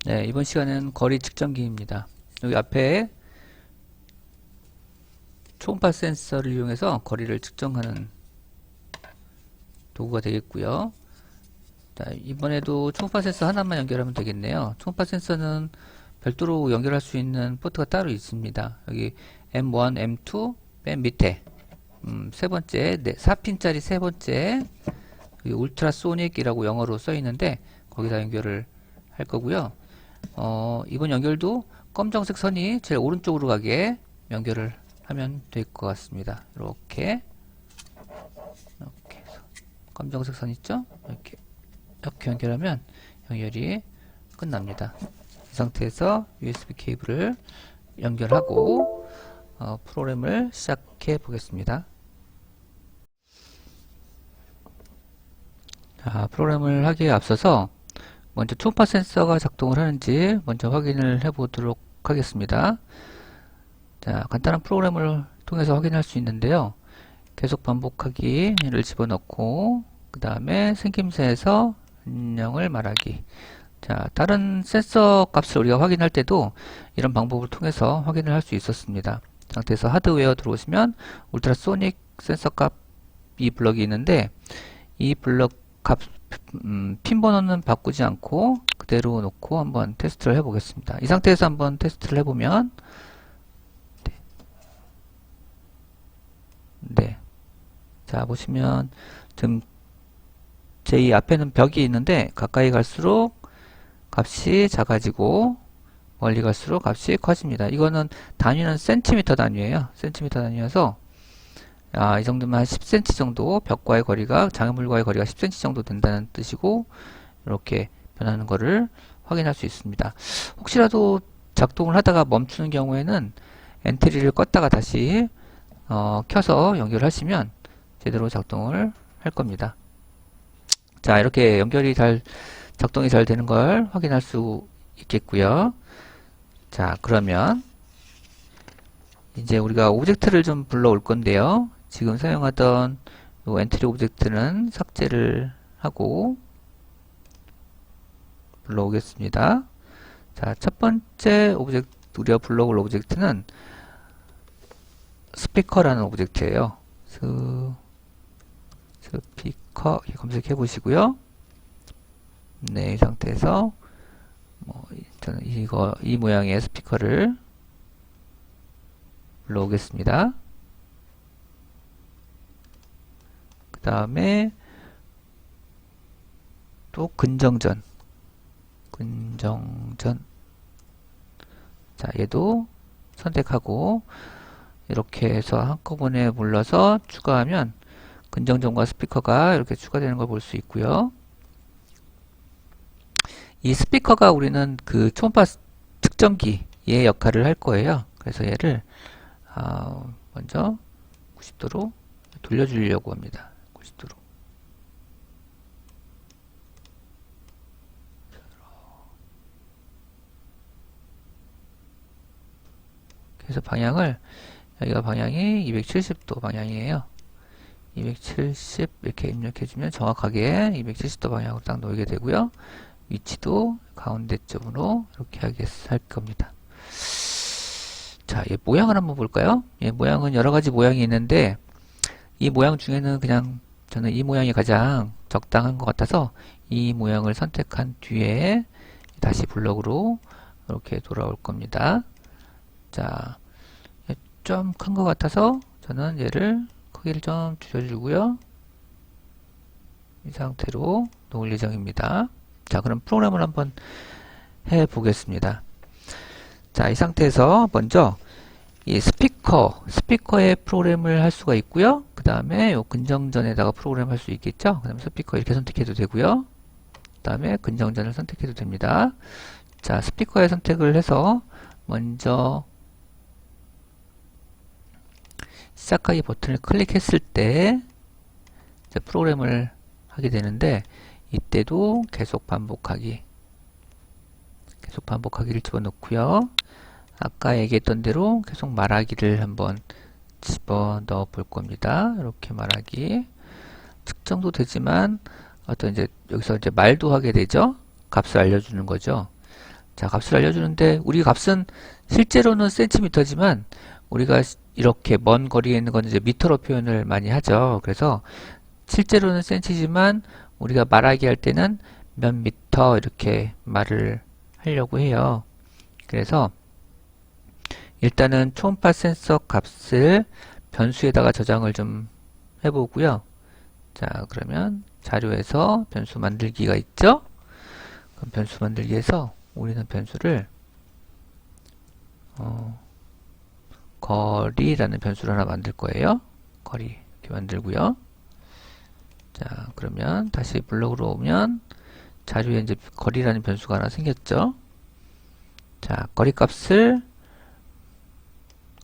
네, 이번 시간은 거리 측정기입니다. 여기 앞에 초음파 센서를 이용해서 거리를 측정하는 도구가 되겠고요. 자, 이번에도 초음파 센서 하나만 연결하면 되겠네요. 초음파 센서는 별도로 연결할 수 있는 포트가 따로 있습니다. 여기 M1, M2, 맨 밑에 세 번째, 4핀짜리 세 번째 여기 울트라소닉이라고 영어로 써 있는데 거기다 연결을 할 거고요. 이번 연결도 검정색 선이 제일 오른쪽으로 가게 연결을 하면 될 것 같습니다. 이렇게 해서 검정색 선 있죠? 이렇게 연결하면 연결이 끝납니다. 이 상태에서 USB 케이블을 연결하고 프로그램을 시작해 보겠습니다. 자, 프로그램을 하기에 앞서서 먼저 초음파 센서가 작동을 하는지 먼저 확인을 해 보도록 하겠습니다. 자, 간단한 프로그램을 통해서 확인할 수 있는데요. 계속 반복하기를 집어넣고 그 다음에 생김새에서 안녕을 말하기. 자, 다른 센서 값을 우리가 확인할 때도 이런 방법을 통해서 확인을 할 수 있었습니다. 상태에서 하드웨어 들어오시면 울트라소닉 센서 값 이 블럭이 있는데 이 블럭 값 핀 번호는 바꾸지 않고 그대로 놓고 한번 테스트를 해보겠습니다. 이 상태에서 한번 테스트를 해보면 네. 자, 보시면 지금 제 이 앞에는 벽이 있는데 가까이 갈수록 값이 작아지고 멀리 갈수록 값이 커집니다. 이거는 단위는 센티미터 단위예요. 센티미터 단위여서 이 정도면 한 10cm 정도 벽과의 거리가 장애물과의 거리가 10cm 정도 된다는 뜻이고 이렇게 변하는 거를 확인할 수 있습니다. 혹시라도 작동을 하다가 멈추는 경우에는 엔트리를 껐다가 다시 켜서 연결하시면 제대로 작동을 할 겁니다. 자, 이렇게 작동이 잘 되는 걸 확인할 수 있겠고요. 자, 그러면 이제 우리가 오브젝트를 좀 불러올 건데요. 지금 사용하던 요 엔트리 오브젝트는 삭제를 하고 불러오겠습니다. 자, 첫 번째 오브젝트, 우리가 불러올 오브젝트는 스피커라는 오브젝트예요. 스피커 검색해 보시고요. 네, 이 상태에서 저는 이 모양의 스피커를 불러오겠습니다. 그 다음에 또 근정전. 자, 얘도 선택하고 이렇게 해서 한꺼번에 불러서 추가하면 근정전과 스피커가 이렇게 추가되는 걸 볼 수 있고요. 이 스피커가 우리는 그 초음파 측정기의 역할을 할 거예요. 그래서 얘를 먼저 90도로 돌려주려고 합니다. 90도로. 그래서 방향을 여기가 방향이 270도 방향이에요. 270 이렇게 입력해주면 정확하게 270도 방향으로 딱 놓이게 되고요. 위치도 가운데 쪽으로 이렇게 할 겁니다. 자, 얘 모양을 한번 볼까요? 얘 모양은 여러 가지 모양이 있는데 이 모양 중에는 그냥 저는 이 모양이 가장 적당한 것 같아서 이 모양을 선택한 뒤에 다시 블럭으로 이렇게 돌아올 겁니다. 자, 좀 큰 것 같아서 저는 얘를 크기를 좀 줄여주고요. 이 상태로 놓을 예정입니다. 자, 그럼 프로그램을 한번 해 보겠습니다. 자, 이 상태에서 먼저 이 스피커의 프로그램을 할 수가 있고요. 그 다음에 요 근정전에다가 프로그램 할 수 있겠죠. 그 다음에 스피커 이렇게 선택해도 되고요. 그 다음에 근정전을 선택해도 됩니다. 자, 스피커에 선택을 해서 먼저 시작하기 버튼을 클릭했을 때 이제 프로그램을 하게 되는데 이때도 계속 반복하기를 집어넣고요. 아까 얘기했던 대로 계속 말하기를 한번 집어넣어 볼 겁니다. 이렇게 말하기 측정도 되지만 어떤 이제 여기서 이제 말도 하게 되죠. 값을 알려주는 거죠. 자, 값을 알려주는데 우리 값은 실제로는 센티미터지만 우리가 이렇게 먼 거리에 있는 건 이제 미터로 표현을 많이 하죠. 그래서 실제로는 센치지만 우리가 말하기 할 때는 몇 미터 이렇게 말을 하려고 해요. 그래서 일단은 초음파 센서 값을 변수에다가 저장을 좀 해보고요. 자, 그러면 자료에서 변수 만들기가 있죠? 그럼 변수 만들기에서 우리는 변수를 거리라는 변수를 하나 만들 거예요. 거리 이렇게 만들고요. 자, 그러면 다시 블록으로 오면 자료에 이제 거리라는 변수가 하나 생겼죠. 자, 거리 값을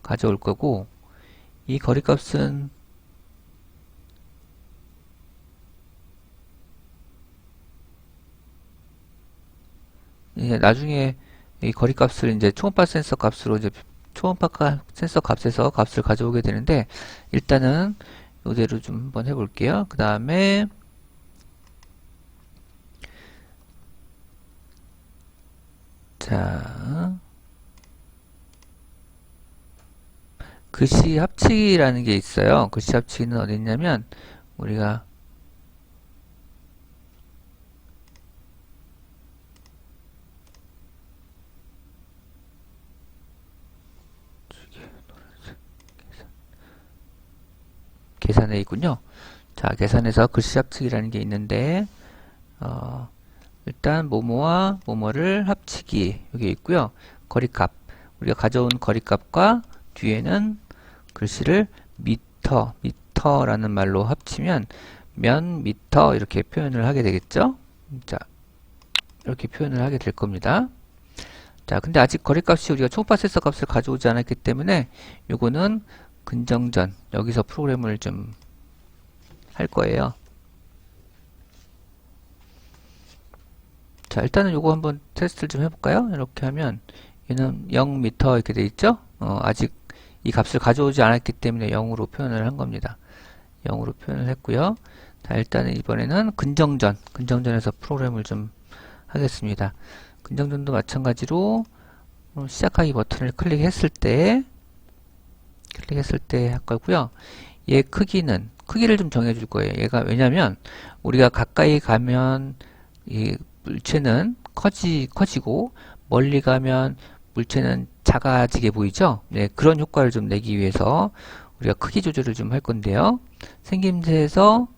가져올 거고, 이 거리 값은 이제 나중에 이 거리 값을 이제 초음파 센서 값으로 이제 초음파 센서 값에서 값을 가져오게 되는데, 일단은 이대로 좀 한번 해볼게요. 그 다음에 자, 글씨 합치기라는 게 있어요. 글씨 합치기는 어디 있냐면 우리가 계산에 있군요. 자, 계산에서 글씨 합치기라는 게 있는데 일단 뭐뭐와 뭐뭐를 합치기 여기 있고요. 거리값 우리가 가져온 거리값과 뒤에는 글씨를 미터라는 말로 합치면 몇 미터 이렇게 표현을 하게 되겠죠. 자, 이렇게 표현을 하게 될 겁니다. 자, 근데 아직 거리값이 우리가 초음파 센서 값을 가져오지 않았기 때문에 요거는 근정전 여기서 프로그램을 좀 할 거예요. 자, 일단은 요거 한번 테스트를 좀 해볼까요? 이렇게 하면 얘는 0m 이렇게 돼 있죠? 아직 이 값을 가져오지 않았기 때문에 0으로 표현을 한 겁니다. 0으로 표현을 했고요. 자, 일단은 이번에는 근정전에서 프로그램을 좀 하겠습니다. 근정전도 마찬가지로 시작하기 버튼을 클릭했을 때 할 거고요. 얘 크기를 좀 정해 줄 거예요. 얘가 왜냐면 우리가 가까이 가면 이 물체는 커지고 멀리 가면 물체는 작아지게 보이죠? 네, 그런 효과를 좀 내기 위해서 우리가 크기 조절을 좀 할 건데요. 생김새에서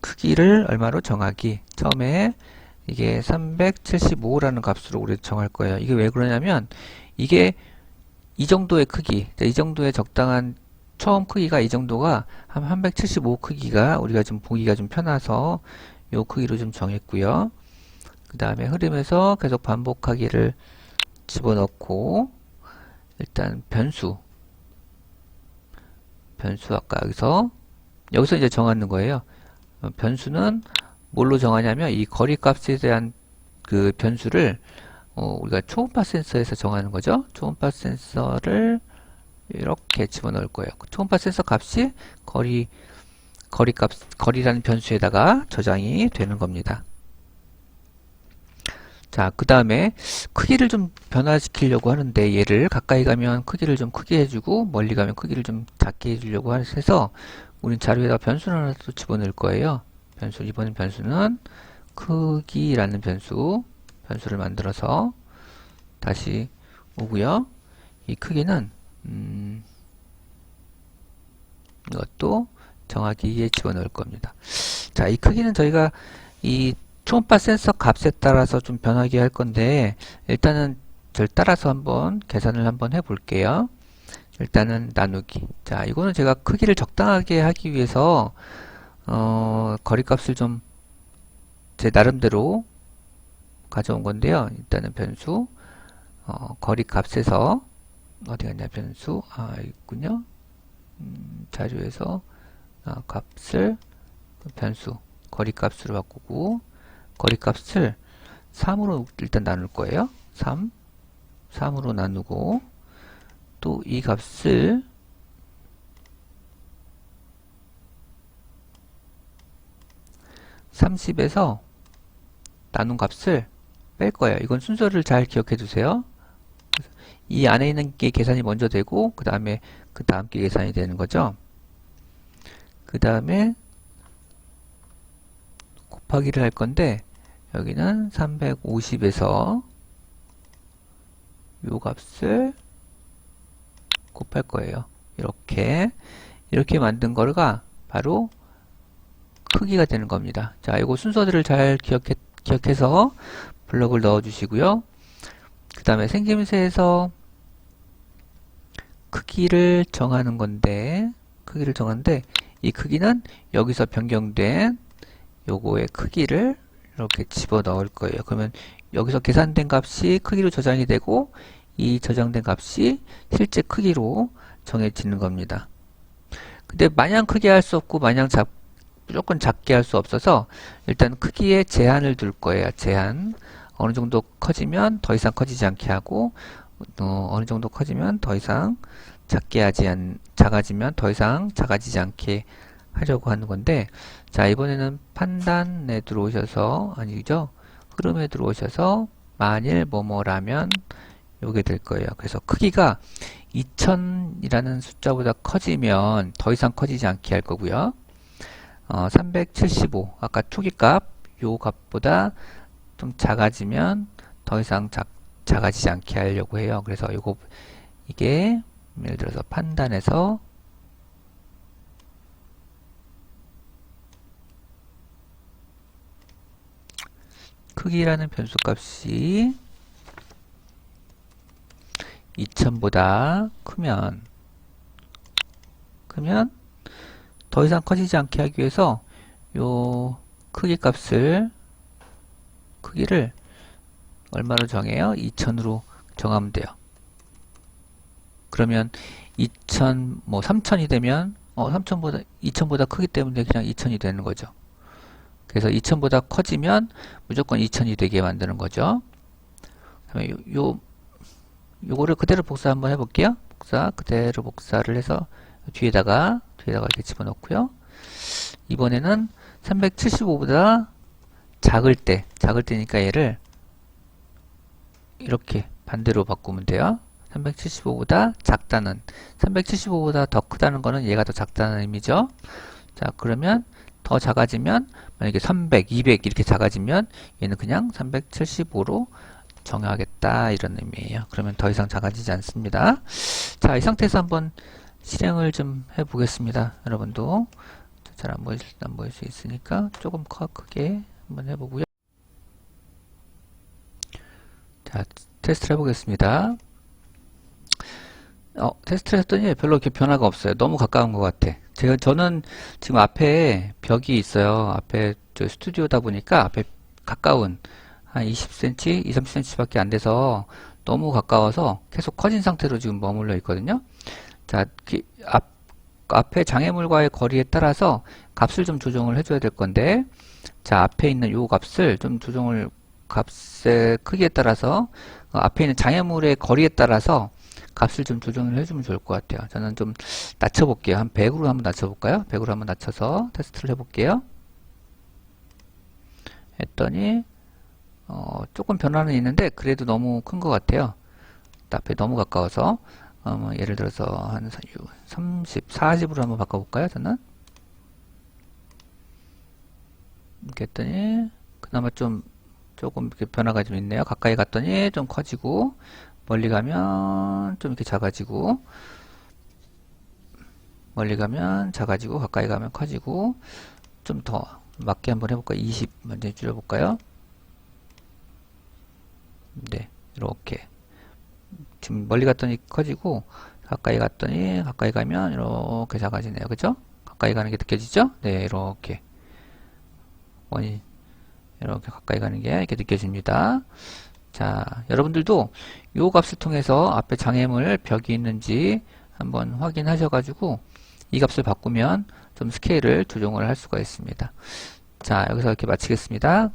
크기를 얼마로 정하기. 처음에 이게 375라는 값으로 우리 정할 거예요. 이게 왜 그러냐면 이게 이 정도의 크기, 이 정도의 적당한 처음 크기가 이 정도가 한 375 크기가 우리가 좀 보기가 좀 편해서 요 크기로 좀 정했고요. 그 다음에 흐름에서 계속 반복하기를 집어넣고 일단 변수 아까 여기서 이제 정하는 거예요. 변수는 뭘로 정하냐면 이 거리 값에 대한 그 변수를 우리가 초음파 센서에서 정하는 거죠. 초음파 센서를 이렇게 집어넣을 거예요. 초음파 센서 값이 거리라는 변수에다가 저장이 되는 겁니다. 자, 그 다음에 크기를 좀 변화시키려고 하는데 얘를 가까이 가면 크기를 좀 크게 해주고 멀리 가면 크기를 좀 작게 해주려고 해서 우린 자료에다 변수를 하나 또 집어넣을 거예요. 이번 변수는 크기라는 변수를 만들어서 다시 오고요. 이 크기는 이것도 정하기에 집어넣을 겁니다. 자, 이 크기는 저희가 이 초음파 센서 값에 따라서 좀 변하게 할 건데 일단은 저를 따라서 한번 계산을 한번 해볼게요. 일단은 나누기. 자, 이거는 제가 크기를 적당하게 하기 위해서 거리값을 좀 제 나름대로 가져온 건데요. 일단은 변수 거리값에서 어디 갔냐 변수 있군요. 자료에서 값을 변수 거리값으로 바꾸고 거리값을 3으로 일단 나눌 거예요. 3으로 나누고 또 이 값을 30에서 나눈 값을 뺄 거예요. 이건 순서를 잘 기억해 두세요. 이 안에 있는 게 계산이 먼저 되고 그 다음에 그 다음 게 계산이 되는 거죠. 그 다음에 곱하기를 할 건데 여기는 350에서 요 값을 곱할 거예요. 이렇게 만든 거가 바로 크기가 되는 겁니다. 자, 이거 순서들을 잘 기억해서 블럭을 넣어 주시고요. 그 다음에 생김새에서 크기를 정하는 건데 이 크기는 여기서 변경된 요거의 크기를 이렇게 집어 넣을 거예요. 그러면 여기서 계산된 값이 크기로 저장이 되고 이 저장된 값이 실제 크기로 정해지는 겁니다. 근데 마냥 크게 할 수 없고 무조건 작게 할 수 없어서 일단 크기에 제한을 둘 거예요. 제한. 어느 정도 커지면 더 이상 커지지 않게 하고 어느 정도 커지면 더 이상 작아지면 더 이상 작아지지 않게 하려고 하는 건데, 자, 이번에는 판단에 들어오셔서, 아니죠? 흐름에 들어오셔서, 만일 뭐뭐라면, 요게 될 거예요. 그래서 크기가 2000이라는 숫자보다 커지면 더 이상 커지지 않게 할 거고요. 375, 아까 초기값, 요 값보다 좀 작아지면 더 이상 작아지지 않게 하려고 해요. 그래서 이게, 예를 들어서 판단에서 크기라는 변수값이 2000보다 크면 더 이상 커지지 않게 하기 위해서 요 크기를 얼마로 정해요? 2000으로 정하면 돼요. 그러면 2000, 3000이 되면 2000보다 크기 때문에 그냥 2000이 되는 거죠. 그래서 2000보다 커지면 무조건 2000이 되게 만드는 거죠. 그다음에 요거를 그대로 복사 한번 해볼게요. 그대로 복사를 해서 뒤에다가 이렇게 집어넣고요. 이번에는 375보다 작을 때니까 얘를 이렇게 반대로 바꾸면 돼요. 375보다 작다는, 375보다 더 크다는 거는 얘가 더 작다는 의미죠. 자, 그러면 더 작아지면, 만약에 300, 200 이렇게 작아지면 얘는 그냥 375로 정하겠다, 이런 의미예요. 그러면 더 이상 작아지지 않습니다. 자, 이 상태에서 한번 실행을 좀 해보겠습니다. 여러분도 잘 안 보일 수 있으니까 조금 크게 한번 해보고요. 자, 테스트를 해보겠습니다. 테스트를 했더니 별로 이렇게 변화가 없어요. 너무 가까운 것 같아. 저는 지금 앞에 벽이 있어요. 앞에 스튜디오다 보니까 앞에 가까운 한 20cm, 30cm 밖에 안 돼서 너무 가까워서 계속 커진 상태로 지금 머물러 있거든요. 자, 앞에 장애물과의 거리에 따라서 값을 좀 조정을 해줘야 될 건데, 자, 앞에 있는 요 값을 좀 값의 크기에 따라서, 앞에 있는 장애물의 거리에 따라서 값을 좀 조정을 해주면 좋을 것 같아요. 저는 좀 낮춰볼게요. 한 100으로 한번 낮춰볼까요? 100으로 한번 낮춰서 테스트를 해볼게요. 했더니, 조금 변화는 있는데, 그래도 너무 큰 것 같아요. 앞에 너무 가까워서, 예를 들어서 한 30, 40으로 한번 바꿔볼까요? 저는? 이렇게 했더니, 그나마 조금 이렇게 변화가 좀 있네요. 가까이 갔더니 좀 커지고, 멀리 가면 좀 이렇게 작아지고, 멀리 가면 작아지고, 가까이 가면 커지고, 좀 더 맞게 한번 해볼까요? 20 먼저 줄여볼까요? 네, 이렇게. 지금 멀리 갔더니 커지고, 가까이 가면 이렇게 작아지네요. 그죠? 가까이 가는 게 느껴지죠? 네, 이렇게. 이렇게 가까이 가는 게 이렇게 느껴집니다. 자, 여러분들도 요 값을 통해서 앞에 장애물 벽이 있는지 한번 확인하셔가지고 이 값을 바꾸면 좀 스케일을 조정을 할 수가 있습니다. 자, 여기서 이렇게 마치겠습니다.